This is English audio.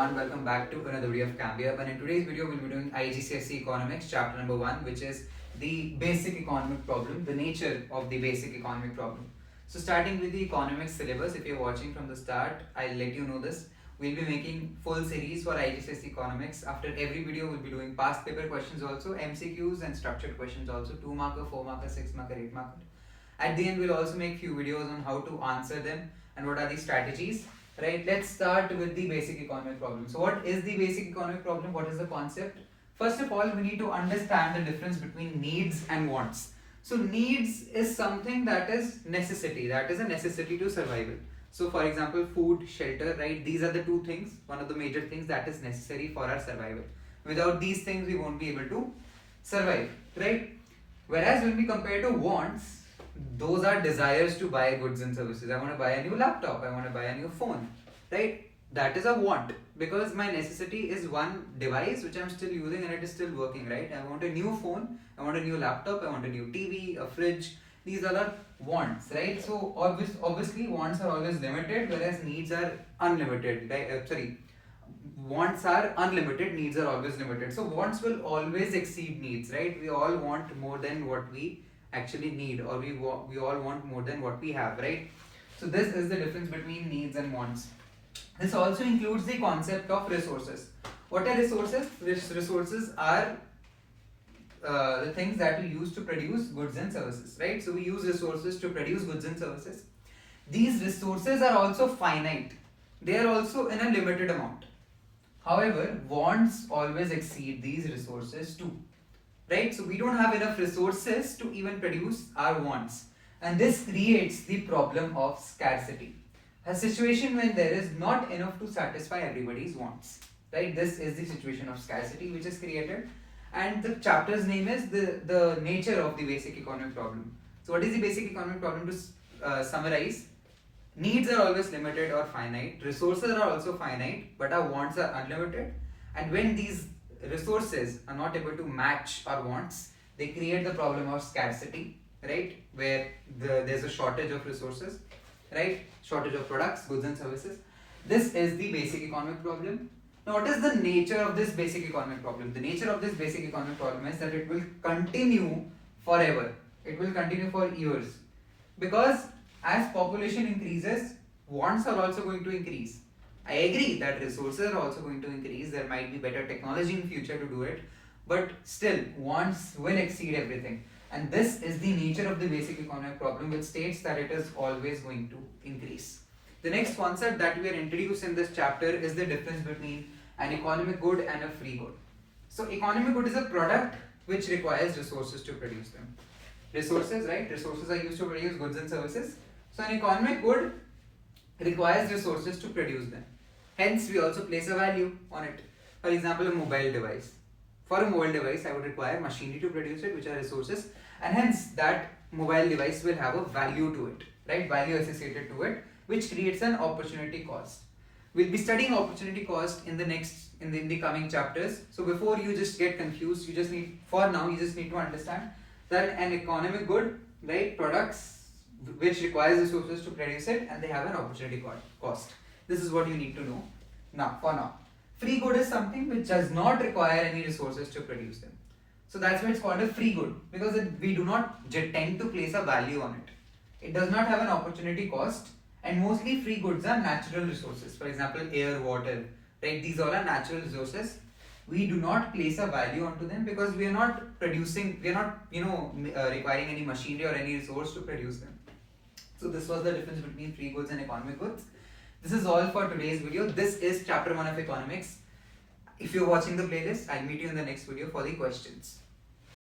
everyone, welcome back to another video of Cambihub, and in today's video we'll be doing Igcse Economics chapter number 1, which is the basic economic problem, the nature of the basic economic problem. So starting with the economics syllabus, if you're watching from the start, I'll let you know this. We'll be making full series for Igcse Economics. After every video we'll be doing past paper questions also, MCQs and structured questions also, 2 marker, 4 marker, 6 marker, 8 marker. At the end we'll also make few videos on how to answer them and what are the strategies. Right, let's start with the basic economic problem. So what is the basic economic problem? What is the concept? First of all, we need to understand the difference between needs and wants. So needs is something that is necessity, that is a necessity to survival. So for example, food, shelter, right? These are the two things, one of the major things that is necessary for our survival. Without these things, we won't be able to survive, right? Whereas when we compare to wants, those are desires to buy goods and services. I want to buy a new laptop, I want to buy a new phone, right? That is a want, because my necessity is one device which I'm still using and it is still working, right? I want a new phone, I want a new laptop, I want a new TV, a fridge. These are our wants, right? So obviously wants are always limited, whereas needs are unlimited, right? Wants are unlimited, needs are always limited. So wants will always exceed needs, right? We all want more than what we actually need, or we all want more than what we have, right? So this is the difference between needs and wants. This also includes the concept of resources. What are resources? Resources are the things that we use to produce goods and services, right? So we use resources to produce goods and services. These resources are also finite. They are also in a limited amount. However, wants always exceed these resources too. Right? So we don't have enough resources to even produce our wants. And this creates the problem of scarcity. A situation when there is not enough to satisfy everybody's wants. Right? This is the situation of scarcity which is created. And the chapter's name is the nature of the basic economic problem. So what is the basic economic problem? To summarize, needs are always limited or finite. Resources are also finite, but our wants are unlimited. And when these resources are not able to match our wants, they create the problem of scarcity, right? Where there's a shortage of resources, right? Shortage of products, goods and services. This is the basic economic problem. Now what is the nature of this basic economic problem? The nature of this basic economic problem is that it will continue forever. It will continue for years. Because as population increases, wants are also going to increase. I agree that resources are also going to increase, there might be better technology in future to do it, but still wants will exceed everything. And this is the nature of the basic economic problem, which states that it is always going to increase. The next concept that we are introduced in this chapter is the difference between an economic good and a free good. So economic good is a product which requires resources to produce them. Resources, right? Resources are used to produce goods and services. So an economic good requires resources to produce them. Hence, we also place a value on it. For example, a mobile device. For a mobile device, I would require machinery to produce it, which are resources, and hence that mobile device will have a value to it, right? Value associated to it, which creates an opportunity cost. We'll be studying opportunity cost in the coming chapters. So before you just get confused, you just need to understand that an economic good, right, products which requires resources to produce it, and they have an opportunity cost. This is what you need to know for now. Free good is something which does not require any resources to produce them. So that's why it's called a free good, because we do not tend to place a value on it. It does not have an opportunity cost, and mostly free goods are natural resources. For example, air, water, right? These all are natural resources. We do not place a value onto them because we are not producing, we are not requiring any machinery or any resource to produce them. So this was the difference between free goods and economic goods. This is all for today's video. This is chapter 1 of economics. If you're watching the playlist, I'll meet you in the next video for the questions.